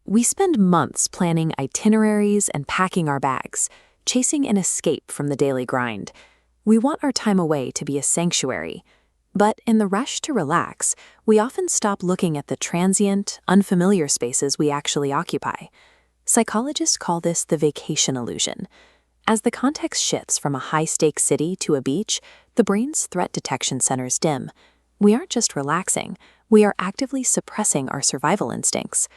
We spend months planning itineraries and packing our bags, chasing an escape from the daily grind. We want our time away to be a sanctuary. But in the rush to relax, we often stop looking at the transient, unfamiliar spaces we actually occupy. Psychologists call this the vacation illusion. As the context shifts from a high-stakes city to a beach, the brain's threat detection centers dim. We aren't just relaxing, we are actively suppressing our survival instincts.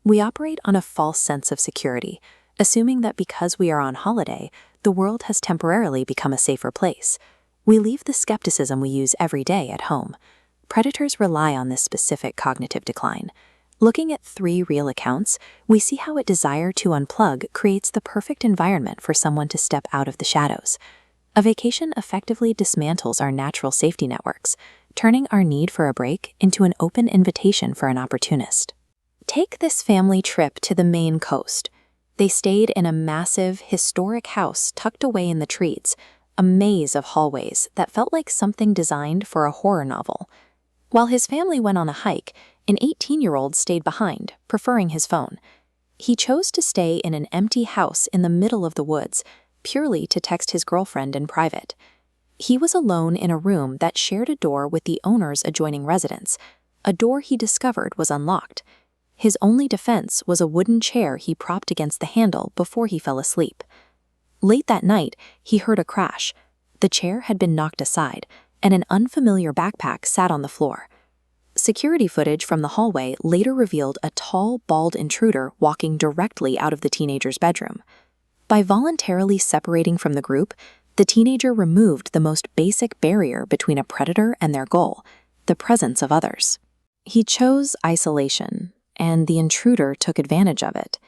We operate on a false sense of security, assuming that because we are on holiday, the world has temporarily become a safer place. We leave the skepticism we use every day at home. Predators rely on this specific cognitive decline. Looking at 3 real accounts, we see how a desire to unplug creates the perfect environment for someone to step out of the shadows. A vacation effectively dismantles our natural safety networks, turning our need for a break into an open invitation for an opportunist. Take this family trip to the Maine coast. They stayed in a massive, historic house tucked away in the trees, a maze of hallways that felt like something designed for a horror novel. While his family went on a hike, an 18-year-old stayed behind, preferring his phone. He chose to stay in an empty house in the middle of the woods, purely to text his girlfriend in private. He was alone in a room that shared a door with the owner's adjoining residence, a door he discovered was unlocked. His only defense was a wooden chair he propped against the handle before he fell asleep. Late that night, he heard a crash. The chair had been knocked aside, and an unfamiliar backpack sat on the floor. Security footage from the hallway later revealed a tall, bald intruder walking directly out of the teenager's bedroom. By voluntarily separating from the group, the teenager removed the most basic barrier between a predator and their goal, the presence of others. He chose isolation, and the intruder took advantage of it.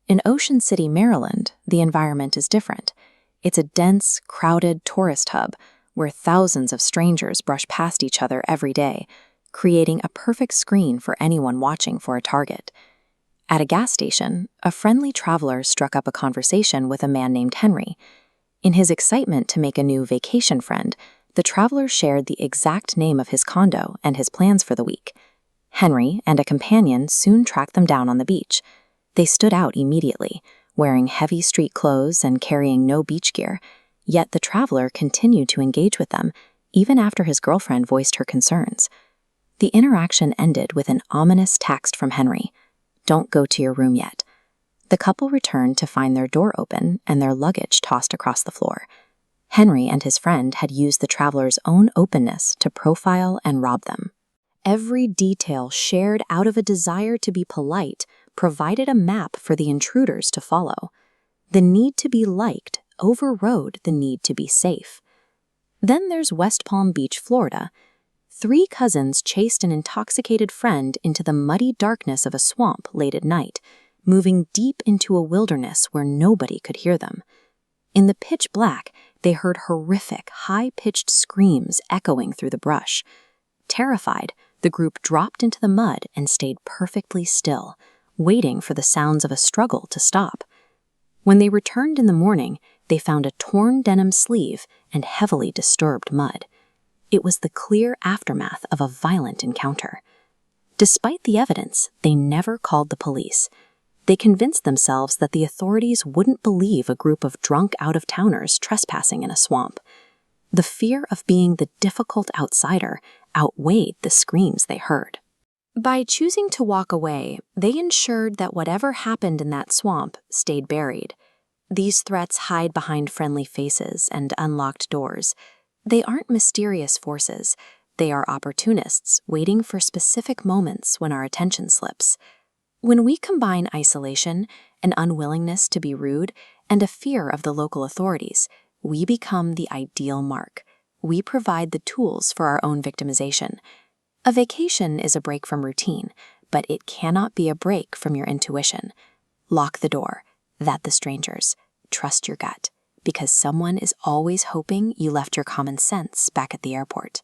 In Ocean City, Maryland, the environment is different. It's a dense, crowded tourist hub where thousands of strangers brush past each other every day, creating a perfect screen for anyone watching for a target. At a gas station, a friendly traveler struck up a conversation with a man named Henry. In his excitement to make a new vacation friend, the traveler shared the exact name of his condo and his plans for the week. Henry and a companion soon tracked them down on the beach. They stood out immediately, wearing heavy street clothes and carrying no beach gear, yet the traveler continued to engage with them, even after his girlfriend voiced her concerns. The interaction ended with an ominous text from Henry: "Don't go to your room yet." The couple returned to find their door open and their luggage tossed across the floor. Henry and his friend had used the traveler's own openness to profile and rob them. Every detail shared out of a desire to be polite provided a map for the intruders to follow. The need to be liked overrode the need to be safe. Then there's West Palm Beach, Florida. 3 cousins chased an intoxicated friend into the muddy darkness of a swamp late at night, moving deep into a wilderness where nobody could hear them. In the pitch black, they heard horrific, high-pitched screams echoing through the brush. Terrified, the group dropped into the mud and stayed perfectly still, waiting for the sounds of a struggle to stop. When they returned in the morning, they found a torn denim sleeve and heavily disturbed mud. It was the clear aftermath of a violent encounter. Despite the evidence, they never called the police. They convinced themselves that the authorities wouldn't believe a group of drunk out-of-towners trespassing in a swamp. The fear of being the difficult outsider outweighed the screams they heard. By choosing to walk away, they ensured that whatever happened in that swamp stayed buried. These threats hide behind friendly faces and unlocked doors. They aren't mysterious forces. They are opportunists waiting for specific moments when our attention slips. When we combine isolation, an unwillingness to be rude, and a fear of the local authorities, we become the ideal mark. We provide the tools for our own victimization. A vacation is a break from routine, but it cannot be a break from your intuition. Lock the door, vet the strangers, trust your gut, because someone is always hoping you left your common sense back at the airport.